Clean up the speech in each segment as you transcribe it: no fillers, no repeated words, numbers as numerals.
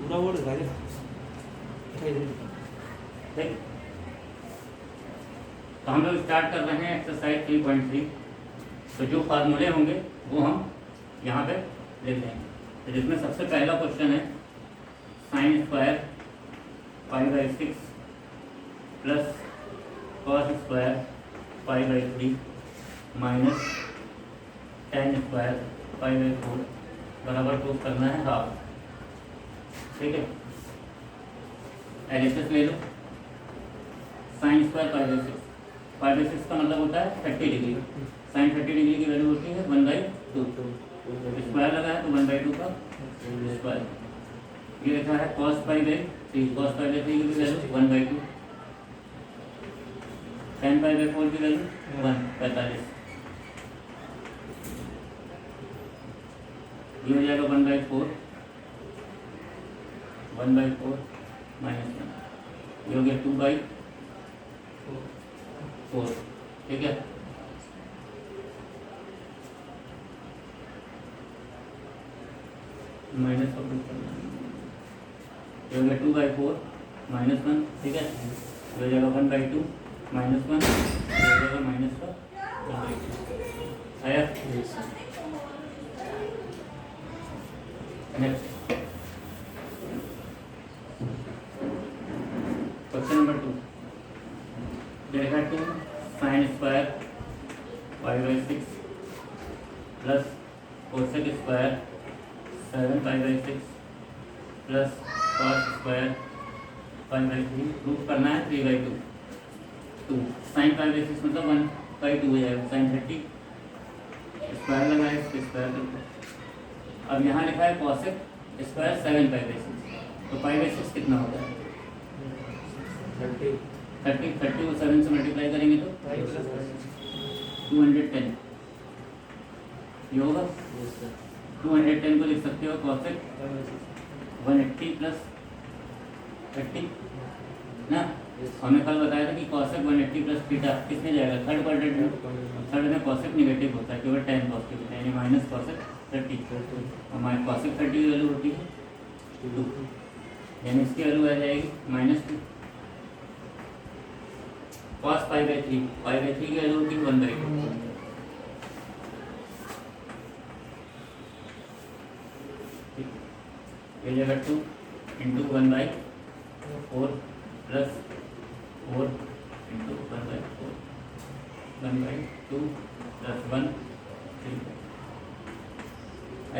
पूरा वर्ड दिखा दे। ठीक, तो हम लोग स्टार्ट कर रहे हैं एक्सरसाइज 3.3। तो जो फार्मूले होंगे वो हम यहाँ पे लिख देंगे। तो जिसमें सबसे पहला क्वेश्चन है sign square pi by 6 plus cos square pi by 3 minus ten square pi by 4 बराबर प्रूफ करना है हाफ। ठीक है, एलिसिस ले लो। Sine square pi by 6, pi by 6 का मतलब होता है 30 डिग्री। साइन 30 डिग्री की वैल्यू होती है 1/2। स्क्वायर लगा है तो 1/2 का स्क्वायर। ये लिखा है cos pi by 3, cos pi by 3 की वैल्यू 1/2। टेन पाई बाई 4 की वैल्यू 1/45। ये हो जाएगा 1/4, 1/4 माइनस 1, ये हो गया 2/4। ठीक है, माइनस का प्रूफ करना है। ये हो गया 2/4 माइनस 1। ठीक है, ये हो जाएगा 1/2 माइनस 1, ये हो जाएगा माइनस का 1/2 आया। नेक्स्ट क्वेश्चन नंबर 2 देखा 2 sine square pi by 6 plus cosec square 7 pi by 6 plus cos square pi by 3 proof करना है 3/2। 2 साइन पाई बाई 6 मतलब 1/2 हो जाएगा। साइन 30 स्क्वायर लगा है, इसके स्क्वायर करके। अब यहाँ लिखा है कॉसेक स्क्वायर 7 पाई बाई 6, तो पाई बाई 6 कितना होता है 30 को 7 से मल्टीप्लाई करेंगे तो 210 ये होगा। 210 को लिख सकते हो कॉसेक 180 प्लस 30 ना। हमने कल बताया था कि कॉसेक 180 प्लस थीटा किसमें जाएगा, थर्ड क्वाड्रेंट में। थर्ड में कॉसेक नेगेटिव होता है, केवल टेन पॉजिटिव होता है, यानी माइनस कॉसेक 30। हमारे कॉसेक 30 की वैल्यू होती है 2, यानी इसकी वैल्यू आ जाएगी -2। Cos pi by 3, pi by 3 की वैल्यू होती है 1/2। ये जगह 2 इंटू 1/4 प्लस 4 इंटू 1/4 1/2 प्लस 1 3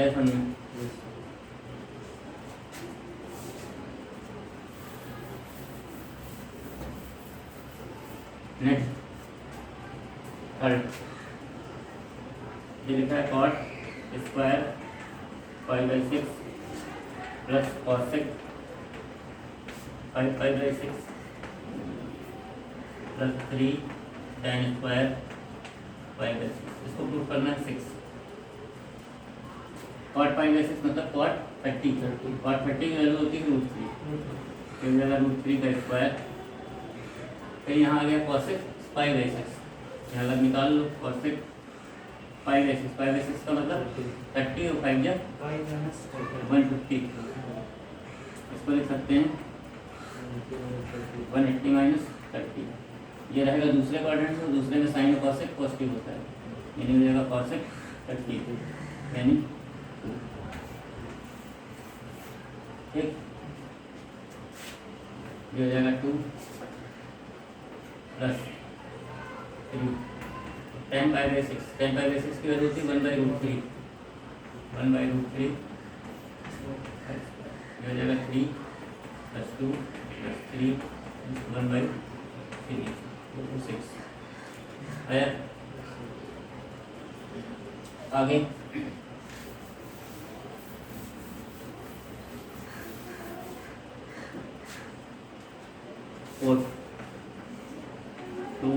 ऐसा नहीं। नेक्स्ट थर्ड ये लिखा है cot square pi by 6 plus cosec 5 pi by 6 plus 3 tan square pi by 6। इसको प्रूफ करना है 6। कॉट पाई बाई 6 मतलब कॉट 30। कॉट 30 की वैल्यू होती है √3, फिर जगह √3 का स्क्वायर। फिर यहाँ आ गया कॉसेक पाई बाई 6, यहाँ लग निकाल लो cosec pi by 6। Pi by 6 का मतलब 30 और 5 जा 150। इसको लिख सकते हैं 180 माइनस 30। ये रहेगा दूसरे क्वाड्रेंट में, दूसरे में साइन कॉसेक पॉजिटिव होता है, यानी हो जाएगा कॉसेक 30 यानी 2। ठीक, ये हो जाएगा 2 plus 3 10 pi by 6। 10 pi by 6 की वैल्यू होती है 1/√3, 1/√3 ये हो जाएगा 3 प्लस 2 प्लस 3 1/3 6 आया। आगे 4 2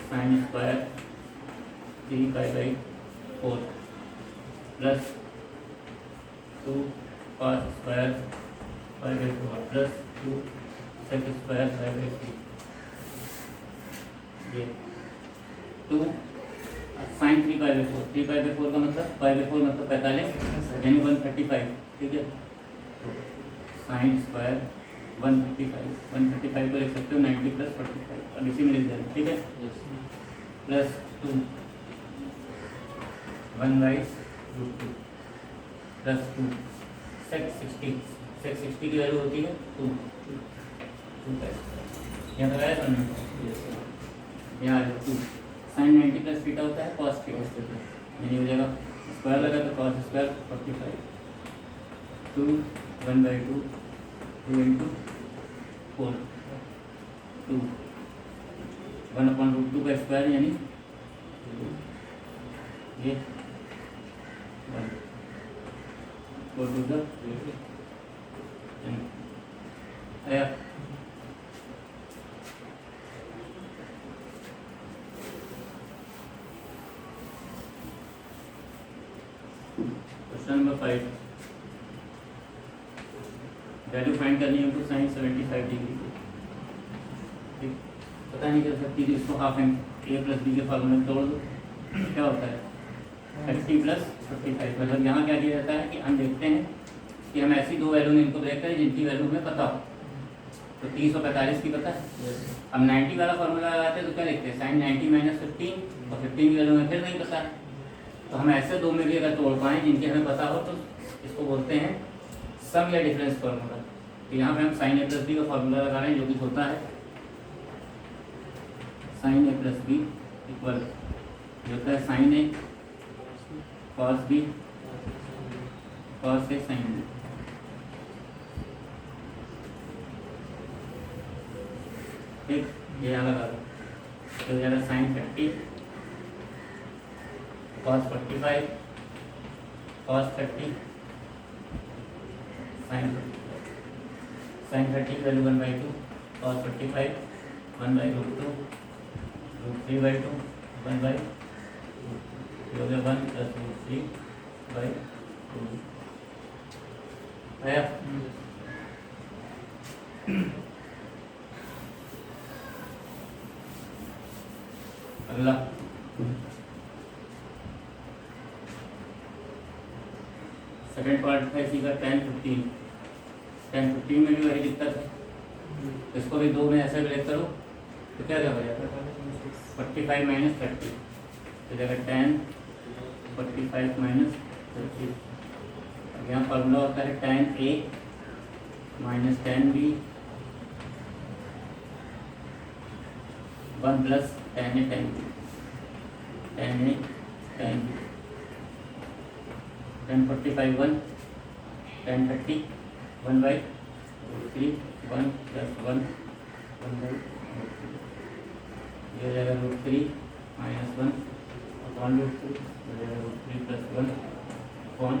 sine square 3 pi by 4 plus 2 cos square pi by 4 plus 2 sec square pi by 3। ये 2 sine 3 pi by 4, 3 pi by 4 का मतलब पाई बाई 4 मतलब 45 यानी 135। ठीक है, साइन स्क्वायर 135 को लिख सकते हो 90 प्लस 45, अब इसी में लिख देना, ठीक है। प्लस 2 1/√2 प्लस 2 sec 60 की वैल्यू होती है 2 यहाँ पर आया समझ, यहाँ 2 साइन 90 प्लस थीटा होता है कॉस थीटा, यानी हो जाएगा स्क्वायर लगा तो कॉस स्क्वायर 45 2 1/2 2 इंटू 4 2 1/√2 का स्क्वायर यानी ये 1 4 2 द आया। क्वेश्चन नंबर 5, वैल्यू फाइंड करनी है हमको साइन 75 डिग्री, ठीक। पता नहीं कर सकती थी इसको half M A plus B के फॉर्मूले में तोड़ दो, क्या होता है 30 प्लस 55। मतलब यहाँ क्या किया जाता है कि हम देखते हैं कि हम ऐसी दो वैल्यू में इनको ब्रेक करें जिनकी वैल्यू हमें पता हो। तो 30 और 45 की पता है, हम 90 वाला फॉर्मूला लगाते हैं तो क्या लिखते हैं साइन 90 माइनस 15 और 15 की वैल्यू हमें फिर नहीं पता है। तो हम ऐसे दो में भी अगर तोड़ पाएँ जिनकी हमें पता हो तो इसको बोलते हैं सम या डिफरेंस फार्मूला। तो यहाँ पे हम साइन ए प्लस बी का फार्मूला लगा रहे हैं जो कि होता है sine A plus B equal जो होता है sine A cos B cos A sine B. ठीक, ये यहाँ लगा दो तो ज़्यादा sine 30 cos 45 cos 30 sine 30 value 1/2 cos 45 1/√2 √3/2 1/1 plus √3/2 आया। अगला सेकेंड पार्ट है इसी का 10 15 में भी वही दिक्कत है। इसको भी दो में ऐसे ब्रेक करो तो क्या हो जाएगा 45 माइनस 30 तो जगह 10 45 माइनस 30। अब यहाँ फॉर्मूला होता है tan A minus tan B 1 plus tan A tan B tan A tan B tan 45 1 tan 30 1/√3 1 plus 1 1/√3 ये हो जाएगा √3 माइनस 1 अपॉन √3 हो जाएगा √3 प्लस 1 अपॉन,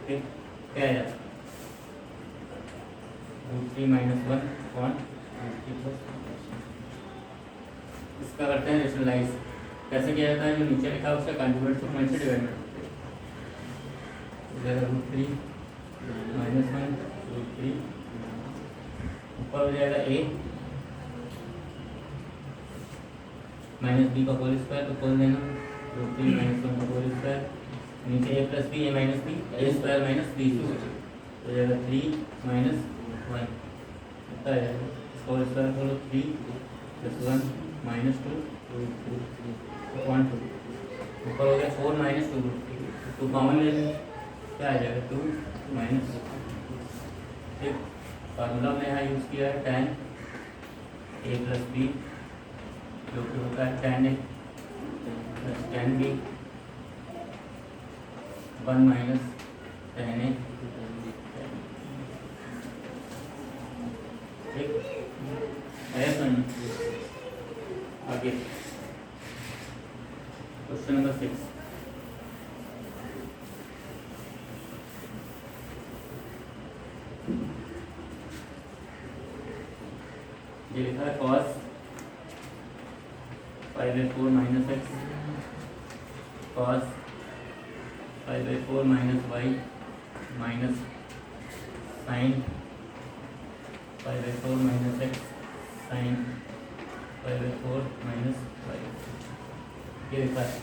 ठीक क्या है √3 माइनस 1 अपॉन √3 प्लस 1। इसका करते हैं रेशनलाइज, कैसे किया जाता है जो नीचे लिखा है उसका कॉन्जुगेट सुपरमेंट से डिवाइड हो जाएगा √3 माइनस 1 √3 ऊपर हो जाएगा a माइनस बी का होल स्क्वायर तो खोल देना √3 माइनस 1 का होल स्क्वायर नीचे a plus B a minus B a square minus B तो हो जाएगा 3 माइनस 1 कितना आ जाएगा इसका होल स्क्वायर खोलो 3 प्लस 1 माइनस 2 अपॉन 2 ऊपर हो गया 4 माइनस 2 कॉमन ले लेंगे क्या आ जाएगा 2 माइनस, ठीक। फार्मूला में यहाँ यूज़ किया है tan A प्लस बी जो कि होता है tan A plus tan B 1 minus tan A, ठीक है। आगे क्वेश्चन नंबर 6, ये लिखा है cos 5/4 minus x cos 5/4 minus y minus sine 5/4 minus x sine 5/4 minus y। ये लिखा है,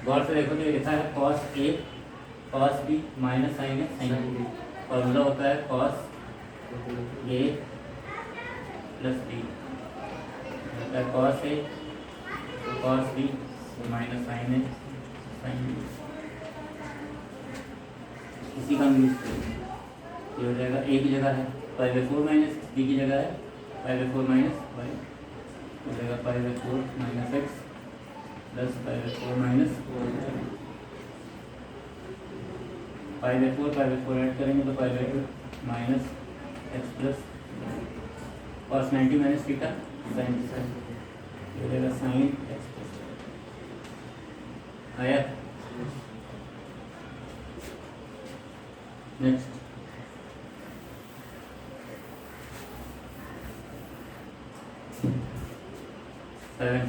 गौर से देखो तो ये लिखा है cos A cos B minus sine है साइन बी। फॉर्मूला होता है कॉस ए प्लस बी, होता है cos A cos B minus sine A sine B. इसी का हम यूज करेंगे। ये हो जाएगा ए की जगह है पाई बाई 4 माइनस, बी की जगह है पाई बाई 4 माइनस वाई, हो जाएगा पाई by 4 minus x plus pi by 4 minus pi by 4 add करेंगे तो pi by 2 minus x plus cos 90 minus theta sine theta, हो जाएगा साइन एक्स प्लस। आया? Next seven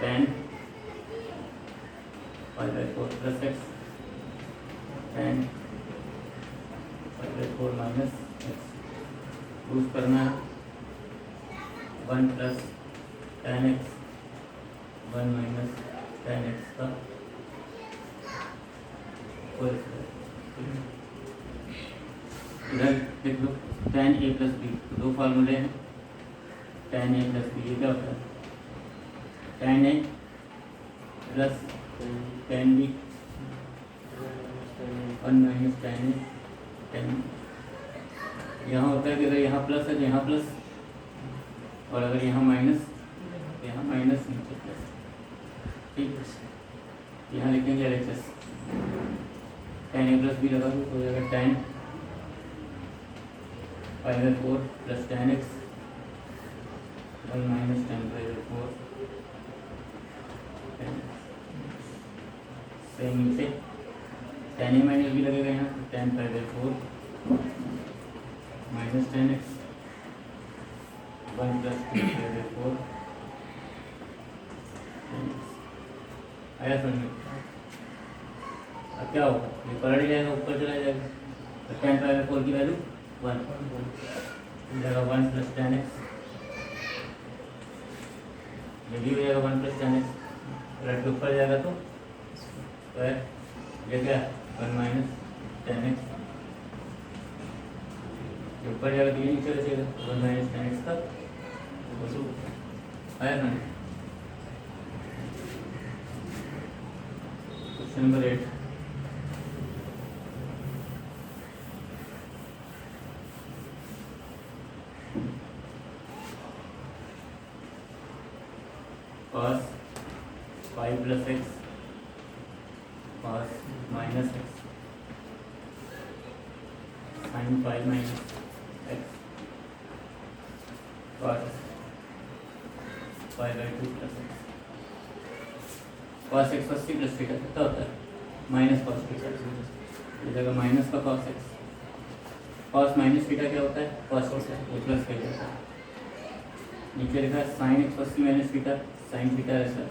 ten pi by 4 plus x ten pi by 4 minus x, proof करना है 1 plus ten x 1 minus ten x का इधर देख लो ten A plus B, दो फार्मूले हैं टेन ए प्लस बी। ये क्या होता है tan A plus tan B 1 minus tan A tan. यहाँ होता है कि अगर यहाँ प्लस है तो यहाँ प्लस, और अगर यहाँ माइनस तो यहाँ माइनस नीचे प्लस। ठीक है, यहाँ लिखेंगे LHS ten A plus B लगा दो तो हो जाएगा ten pi by 4 plus ten x 1 minus ten pi by 4 same नीचे टेन ए माइनस बी लगेगा यहाँ तो ten pi by 4 minus ten x 1 plus ten pi by 4। आया समझ में? अब क्या होगा, ये पलट जाएगा ऊपर चला जाएगा तो टेन पाई बाई 4 की वैल्यू 1 हो जाएगा 1 प्लस टेन एक्स, ये भी हो जाएगा 1 प्लस टेन एक्स, पलट के ऊपर जाएगा तो स्क्वायर, ये क्या 1 माइनस टेन एक्स, ऊपर जाएगा तो ये नीचे बचेगा 1 माइनस टेन एक्स का। आया ना? Question number 8 cos 5 plus x cos minus x sin 5 minus x cos 5 by 2 plus x cos x plus c plus theta कितना होता है माइनस cos थीटा, इस जगह माइनस का cos x, cos minus theta क्या होता है cos थीटा, वो प्लस का जाता है। नीचे लिखा है sin x plus c minus theta sine theta है sir,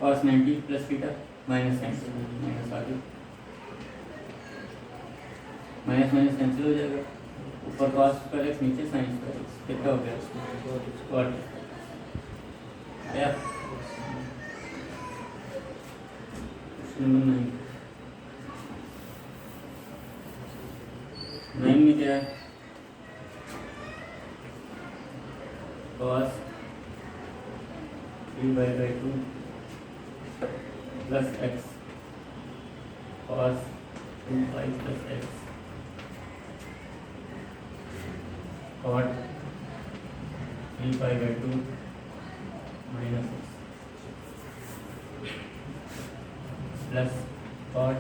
cos 90 plus theta minus sine minus आगे माइनस माइनस कैंसिल हो जाएगा, ऊपर cos स्क्वायर x नीचे साइन स्क्वायर x, कितना हो गया स्क्वायर आया। नंबर 9 में क्या है cos 3 by 2 plus x cos 2 pi plus x cot 3 pi by 2 minus x plus cot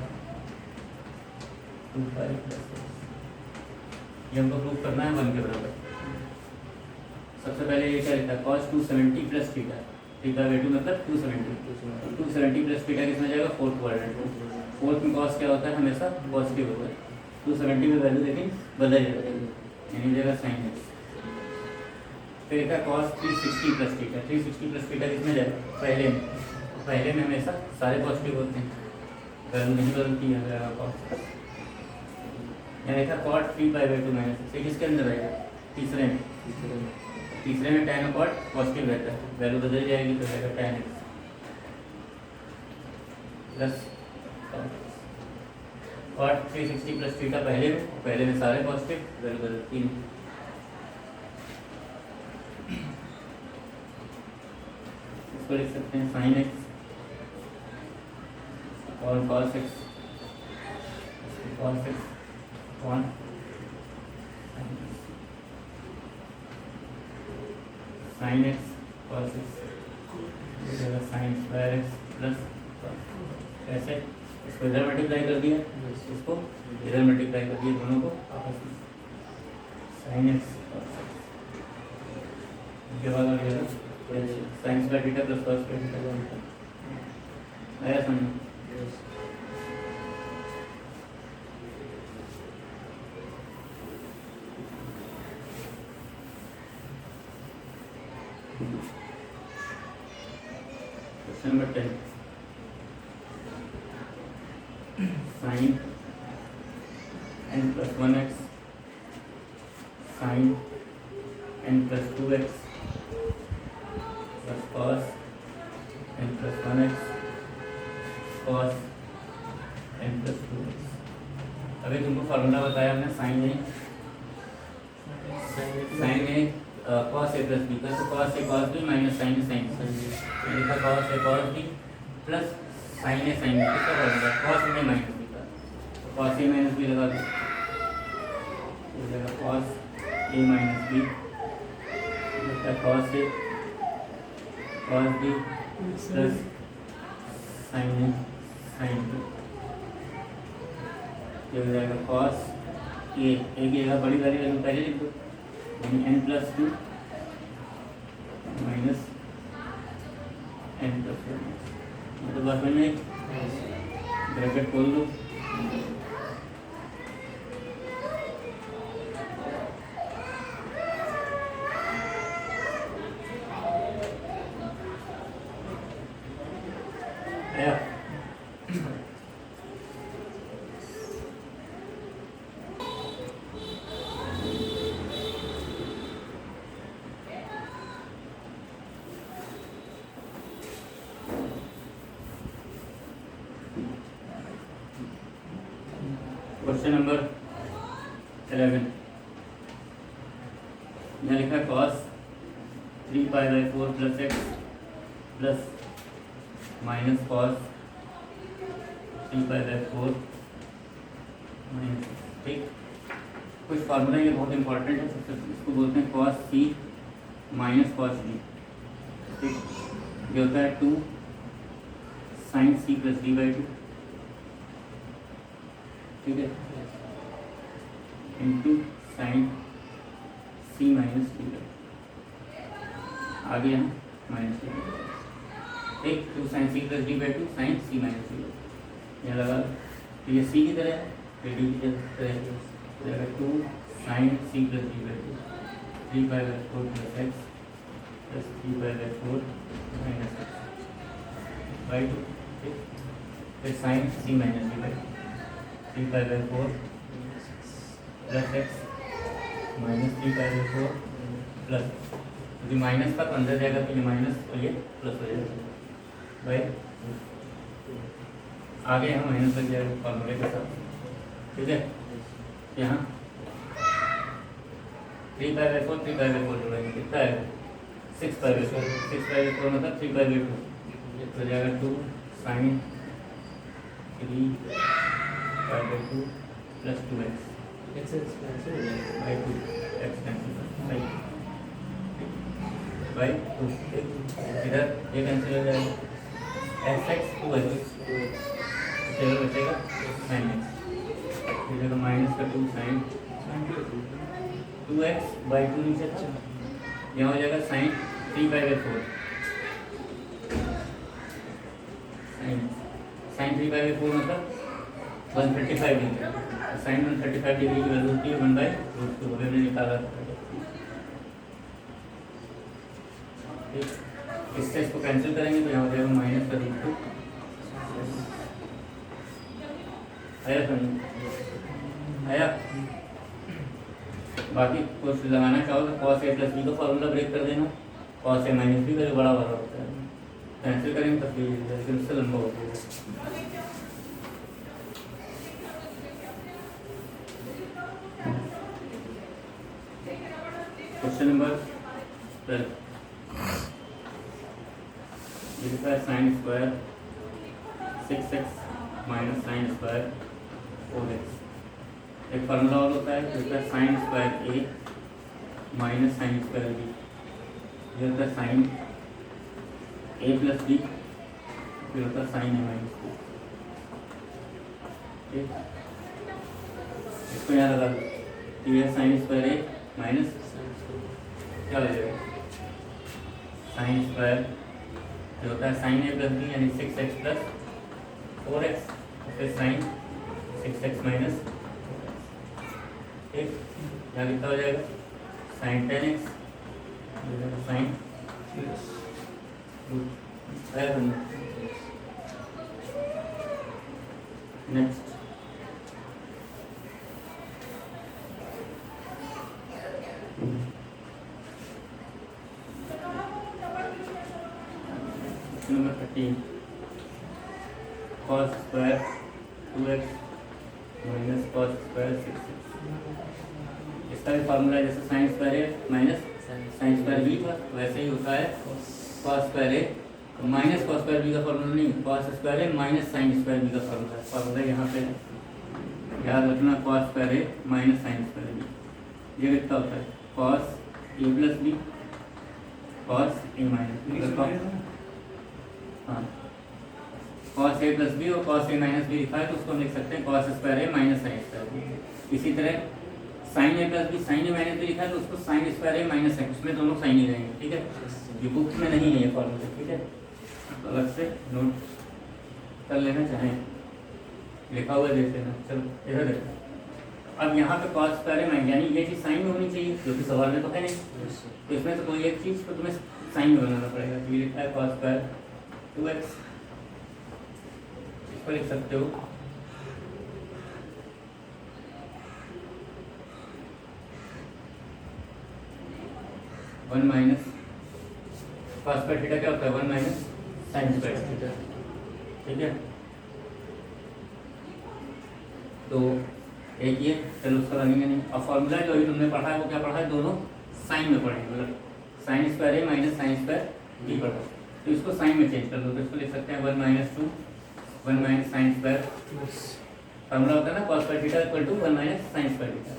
2 pi plus x। ये हमको प्रूव करना है 1 के बराबर। सबसे पहले ये क्या लिखा है cos 270 plus theta, theta by 2 मतलब 270 प्लस थीटा किसमें जाएगा फोर्थ क्वाड्रेंट। फोर्थ में cos क्या होता है हमेशा पॉजिटिव होता है, 270 में वैल्यू लेकिन बदल जाएगा यानी जगह साइन है। फिर लिखा cos 360 plus theta, 360 plus theta किसमें जाएगा पहले में हमेशा सारे पॉजिटिव होते हैं, वैल्यू नहीं बदलती है जाएगा cos। यहाँ लिखा cot 3 pi by 2 माइनस, ये किसके अंदर आएगा तीसरे में tan और cot पॉजिटिव रहता है, वैल्यू बदल जाएगी तो रहेगा tan x plus cot 360 plus theta पहले में सारे पॉजिटिव, बराबर 3। इसको लिख सकते हैं साइन एक्स और cos x, cos x one sine x cos x sine square x plus ऐसे इसको इधर मल्टीप्लाई कर दिया, इसको इधर मल्टीप्लाई कर दिया, दोनों को आपस में साइन एक्स के बाद आ गया sine square theta plus cos square theta आया समझ। Question number 10 sine n plus 1x sine n plus 2x plus cos n plus 1x cos n plus 2x। अभी तुमको फार्मूला बताया हमने sine A cos A plus B का, तो cos A cos B minus sine A sine लिखा, cos A cos B plus sine A sine B, किसका formula cos A minus B का, तो कॉस ए माइनस बी लगा दो, हो जाएगा cos A minus B cos A cos B plus sine A sine B, ये हो जाएगा कॉस ए की जगह बड़ी वाली वैल्यू पहले लिख दो, n plus 2 minus n plus 1, मतलब बात बन जाएगी, ब्रैकेट खोल दो, क्वेश्चन नंबर 11 यहाँ लिखा है cos 3π/4 plus X plus minus cos 3π/4 minus, ठीक। कुछ फार्मूला ये बहुत इंपॉर्टेंट है, सबसे इसको बोलते हैं कॉस सी माइनस कॉस डी, ठीक। ये होता है 2 साइन सी प्लस डी/2, ठीक है, into sine C minus D, आगे यहाँ माइनस डी, ठीक। 2 sine C plus डी/2 sign C minus D, यहाँ लगा, तो ये सी की तरह है, फिर डी की तरह है, 2 साइन सी प्लस डी/2 3π/4 plus X plus 3π/4 minus x/2, ठीक। फिर साइन सी माइनस डी/2 3π/4 प्लस एक्स माइनस 3π/4 प्लस, यदि माइनस का अंदर जाएगा तो ये माइनस और ये प्लस हो जाएगा भाई, आगे यहाँ माइनस लग जाएगा फॉर्मूले के साथ, ठीक है। यहाँ 3π/4 जोड़ेंगे, कितना है 6π/4, 6π/4 मतलब 3π/2, तो जाएगा 2 sine 3π/2 plus 2x by 2 x by 2, इधर ये कैंसिल हो जाएगा, x 2x बचेगा साइन एक्स, इधर माइनस का 2 साइन 2x बाई 2 नीचे था, यहाँ हो जाएगा साइन 3π/4 साइन 3π/4 मतलब 135 डिग्री, साइन 135 डिग्री की वैल्यू होती है 1/√2, अभी हमने निकाला था, ठीक। इससे इसको कैंसिल करेंगे तो यहाँ हो जाएगा माइनस का √2, आया समझ आया। बाकी कुछ लगाना चाहो तो कॉस ए प्लस बी का फॉर्मूला ब्रेक कर देना, कॉस ए माइनस बी का जो बड़ा वाला होता है, कैंसिल करेंगे तब भी लेकिन उससे लंबा हो जाएगा। क्वेश्चन नंबर 12 लिखा है sine square 6x minus sine square 4x। एक फार्मूला और होता है जिसका sign square A minus sine square B, ये होता है साइन ए प्लस बी, फिर होता है साइन ए माइनस बी। ठीक, इसको यहाँ लगा दो कि यह साइन स्क्वायर ए माइनस क्या हो जाएगा साइन स्क्वायर, जो होता है साइन ए प्लस बी यानी 6x प्लस 4x, फिर साइन 6x माइनस। ठीक, यहाँ कितना हो जाएगा sine 10x sine next number 13 cos square 2x minus cos square 6x। इसका भी फार्मूला है जैसे sine square A minus sine square B था, वैसे ही होता है cos square A minus cos square B का फार्मूला नहीं, cos square A minus sine square B का फार्मूला। फार्मूला यहाँ पे याद रखना, cos square A minus sine square B. ये कितना होता है cos ए प्लस बी cos ए माइनस बी। हाँ, cos ए प्लस बी और cos ए माइनस बी लिखा है तो उसको हम लिख सकते हैं cos square A minus sine square B. इसी तरह sign A plus B sign A minus B लिखा है तो उसको sign square A minus sign, उसमें दोनों साइन ही रहेंगे। ठीक है, ये बुक में नहीं है ये फॉर्मूला। ठीक है, तो अलग से नोट कर लेना चाहें, लिखा हुआ देख लेना। चलो इधर देखो, अब यहाँ पे cos स्क्वायर ए माइनस यानी ये चीज़ साइन में होनी चाहिए, जो कि सवाल में तो है नहीं, तो इसमें तो कोई एक चीज़ को तुम्हें साइन में बनाना पड़ेगा। तो ये लिखा है cos स्क्वायर 2x, इसको लिख सकते हो one minus cos square theta क्या होता है 1 माइनस साइन स्क्वायर थीटा। ठीक है, तो एक ये चलो उसका लगेंगे नहीं। अब फॉर्मूला जो अभी तुमने पढ़ा है वो क्या पढ़ा है, दोनों साइन में पढ़ेंगे, मतलब sign square A minus sine square B पढ़ा, तो इसको साइन में चेंज कर दो। तो इसको लिख सकते हैं 1 minus 2 1 minus sine square, formula होता है ना cos square theta equal to 1 minus sine square theta.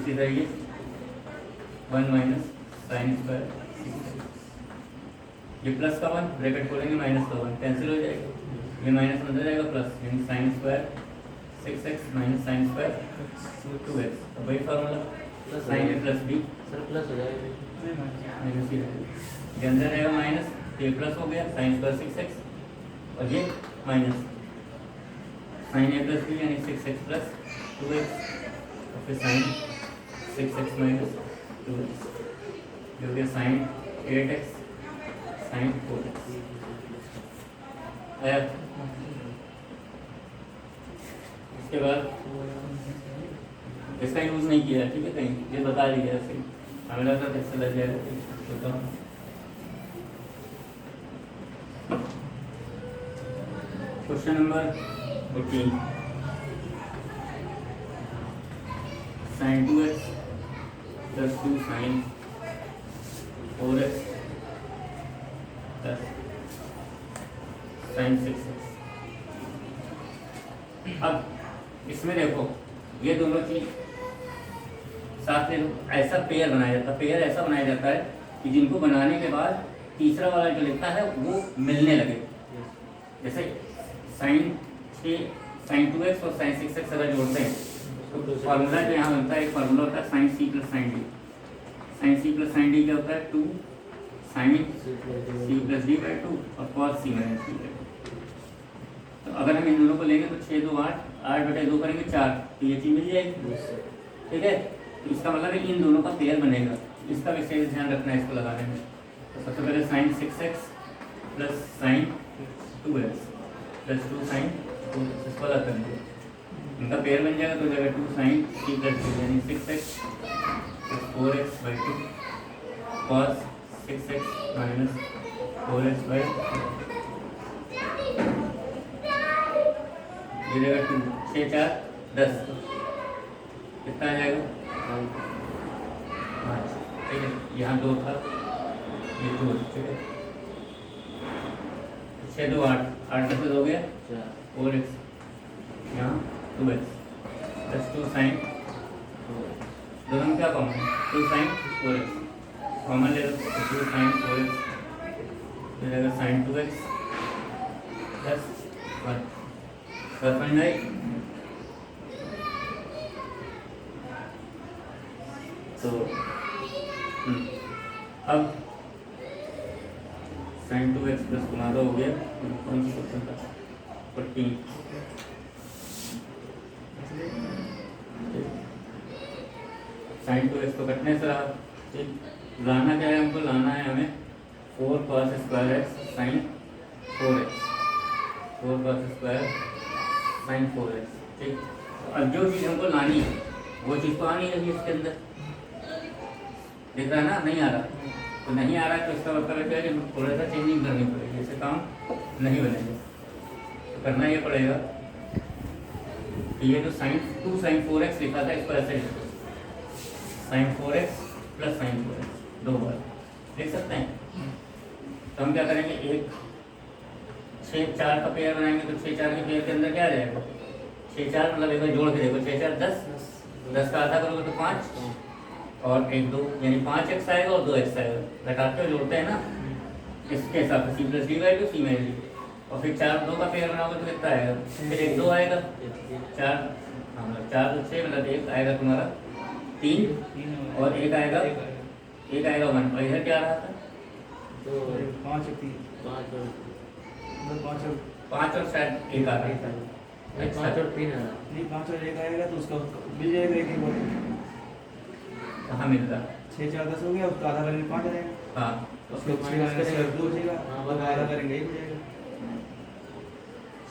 इसी तरह ये 1 माइनस साइन स्क्वायर, ये प्लस का 1 ब्रैकेट खोलेंगे माइनस का 1 कैंसिल हो जाएगा, ये माइनस अंदर जाएगा प्लस, यानी sine square 6x minus sine square 2x। अब वही formula sign A plus B sir plus हो जाएगा माइनस ही रहेगा, ये अंदर रहेगा माइनस, ये प्लस हो गया साइन स्क्वायर 6x और ये minus sine A plus B यानी 6x प्लस 2x और फिर साइन 6x माइनस 2x, जो कि साइन 8x साइन 4x है। इसके बाद इसका यूज़ नहीं किया है, ठीक है, कहीं ये बता दिया ऐसे, हमें लगा था इससे लग जाएगा। Question number 14 sine 2x plus 2 sine 4x plus sine 6x। अब इसमें देखो ये दोनों चीज साथ में ऐसा पेयर बनाया जाता है, पेयर ऐसा बनाया जाता है कि जिनको बनाने के बाद तीसरा वाला जो लिखता है वो मिलने लगे। जैसे साइन 2x और साइन 6x अगर जोड़ते हैं तो फार्मूला जो यहाँ बनता है, एक फार्मूला होता है sine c plus sine D. Sine c plus sine D क्या होता है 2 sine c plus D by 2 और cos c minus D by 2। तो अगर हम इन दोनों को लेंगे तो 6 2 8 8 बटे 2 करेंगे 4, तो ये चीज़ मिल जाएगी। ठीक है, तो इसका मतलब है इन दोनों का पेयर बनेगा, इसका विशेष ध्यान रखना है इसको लगाने में। तो सबसे पहले sine 6x plus sine 2x plus 2 sine 4x, इसको अलग कर दिया, इनका पेयर बन जाएगा तो जगह 2 साइन c प्लस डी यानी 6x plus 4x by 2 cos 6x minus 4x by 2। ये रहेगा 2, 6 4 10, कितना आ जाएगा 5, ठीक है। यहाँ 2 था, ये 2, ठीक है। 6 2 8, 8 10 हो गया 4x, यहाँ 2x प्लस 2 साइन, दोनों में क्या कॉमन है 2 साइन 4x, कॉमन ले लो 2 साइन 4x, तो रहेगा साइन 2x प्लस 1, समझ में आई? तो अब साइन 2x प्लस तुम्हारा हो गया कौन सी क्वेश्चन था 14, साइन 2x को कटने से रहा, ठीक। लाना क्या है हमको, लाना है हमें 4 cos square x sine 4x, 4 cos square sine 4x, ठीक। तो अब जो चीज़ हमको लानी है वो चीज़ तो आ नहीं रही इसके अंदर, दिख रहा है ना, नहीं आ रहा, तो नहीं आ रहा है तो इसका मतलब है कि थोड़ा सा चेंजिंग करनी पड़ेगी, ऐसे काम नहीं बनेगा। तो करना ये पड़ेगा कि ये जो साइन 2 साइन 4x लिखा था इसको ऐसे लिखो, sign 4x plus sine 4x, 2 बार लिख सकते हैं। तो हम क्या करेंगे, एक 6 4 का पेयर बनाएंगे, तो 6 4 के पेयर के अंदर क्या आ जाएगा 6 4, मतलब एक बार जोड़ के देखो 6 4 10, 10 का आधा करोगे तो 5 और 1 2, यानी 5x आएगा और 2x आएगा, घटाते हुए जोड़ते हैं ना, इसके हिसाब से c plus D by two C minus D, और फिर 4 2 का पेयर बनाओगे तो कितना आएगा, फिर 1 2 आएगा 4, हाँ 4 2 6, मतलब 1 आएगा तुम्हारा 3 और 1 आएगा 1 आएगा 1, और इधर क्या आ रहा था 5 और 3, 5 और शायद 1 आ रहा था, 5 और 3 है नहीं 5 और 1 आएगा तो उसका मिल जाएगा एक बार, कहाँ मिल रहा, 6 4 10 हो गया, उसका आधा करेंगे 5 आ जाएगा, हाँ उसको 6 2 हो जाएगा, वो आधा करेंगे 1 हो जाएगा।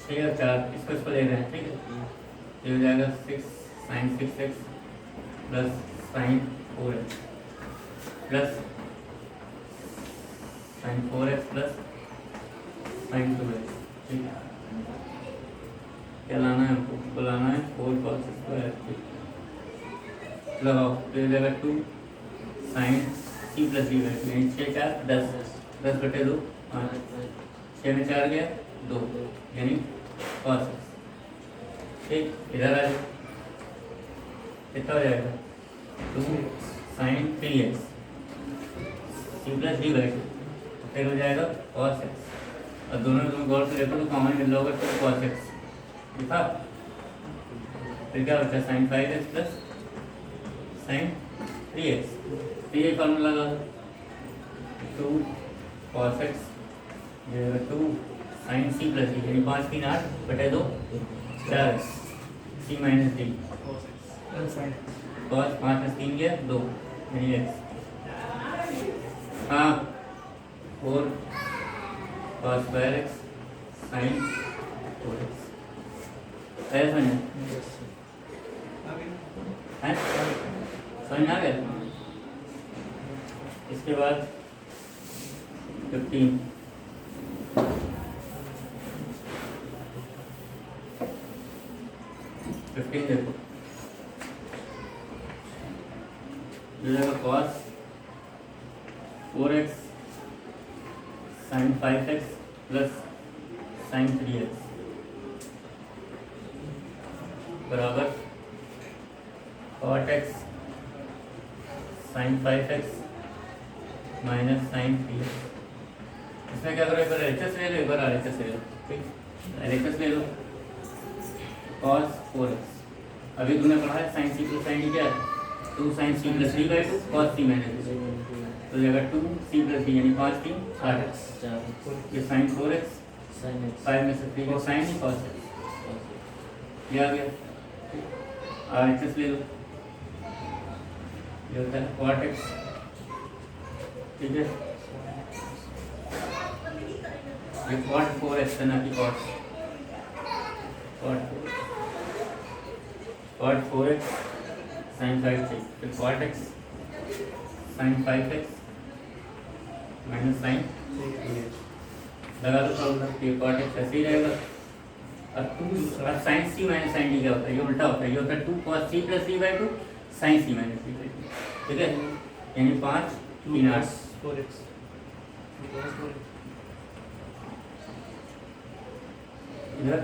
6 और 4 इसको ले रहे हैं, ठीक है। ये हो जाएगा 6 sine 6x plus sine 4x plus sine 4x plus sine 2x, ठीक है। क्या लाना है हमको, लाना है 4 cos स्क्वायर, ठीक। लगाओ, तो ये जाएगा 2 sine c plus D by two, यानी 6 4 10, 10 बटे 2 5, 6 में 4 गया 2, यानी cos x, ठीक। इधर आ जाए, कितना हो जाएगा 2 sine 3x c plus D by two, फिर हो जाएगा cos x, और दोनों तुम गौर से देखो तो कॉमन मिल जाओगे तो cos x लिखा, फिर क्या बचा sign 5x plus sign 3x, तो ये फॉर्मूला लगा 2 cos x, ये 2 साइन c प्लस डी, यानी 5 3 8 बटे 2 4x c minus D, cos 5 में 3 गया 2, यानी x, हाँ 4 cos square x sine 4x, है समझ में, है समझ में आ गया। इसके बाद 15 देखो, cos 4x sign 5x plus sign 3x बराबर cot x sine 5x minus sine 3x। इसमें क्या करो, एक बार एलएचएस ले लो, एक बार आरएचएस ले लो, ठीक। एलएचएस ले लो cos 4x, अभी तुमने पढ़ा है sine C plus sine D क्या है 2 sine C plus D by two cos C minus D, तो जाएगा 2 सी प्लस डी, यानी 5 3 8x, ये साइन 4x, 5 में से 3 को साइन ही cos x, ये आ गया। आरएचएस ले लो, ये होता है cot x, ठीक है। ये cot 4x है ना कि cot 4x साइन 5x, फिर cot x sine 5x minus sine लगा दो, cot x ऐसे ही रहेगा, और टू और sign C minus sign D क्या होता है, ये उल्टा होता है, ये होता है 2 cos c plus d by 2 sine C minus D by 2, ठीक है, यानी 5 3 8 4x इधर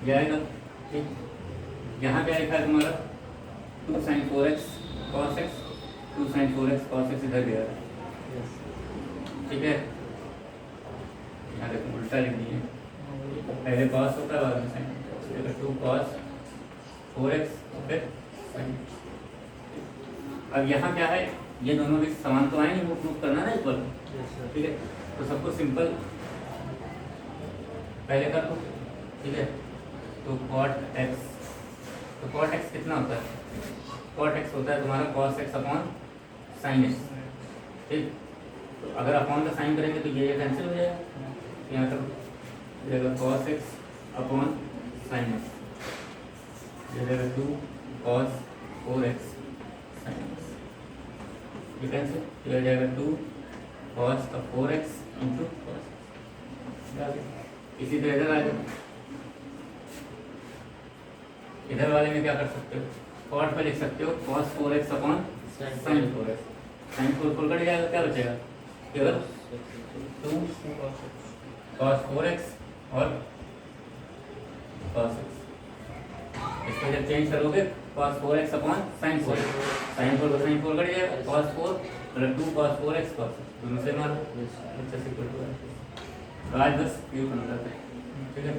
जाएगा, ठीक, यहाँ क्या लिखा है तुम्हारा 2 sin 4x cos x, 2 sin 4x cos x इधर गया, ठीक है, यहाँ देखो उल्टा लिख दिए, पहले cos होता है बाद में sin, 2 cos 4x फिर sin। अब यहाँ क्या है, ये दोनों भी समान तो आएंगे, वो प्रूफ करना ना इक्वल, ठीक है, तो सबको सिंपल पहले कर दो, ठीक है, तो cot x, तो cot x कितना होता है, cot x होता है तुम्हारा cos x upon sin x, ठीक, तो अगर अपॉन का साइन करेंगे तो ये कैंसिल हो जाएगा, यहाँ तक जाएगा cos x upon sin x, ये जाएगा 2 cos 4x sin x, ये कैंसिल, ये जाएगा 2 cos का 4x इंटू cos, इसी तरह इधर आ जाए, इधर वाले में क्या कर सकते हो, कॉट पे लिख सकते हो cos 4x upon sin 4x, sin 4 cut जाएगा, क्या बचेगा केवल 2 cos 4x और cos x, इसको जब चेंज करोगे cos 4x upon sin 4x, sin 4 का sin 4 कट जाएगा, cos 4 मतलब 2 cos 4x cos x, दोनों से मारो, अच्छा से, तो आज बस ये बन रहा है, ठीक है।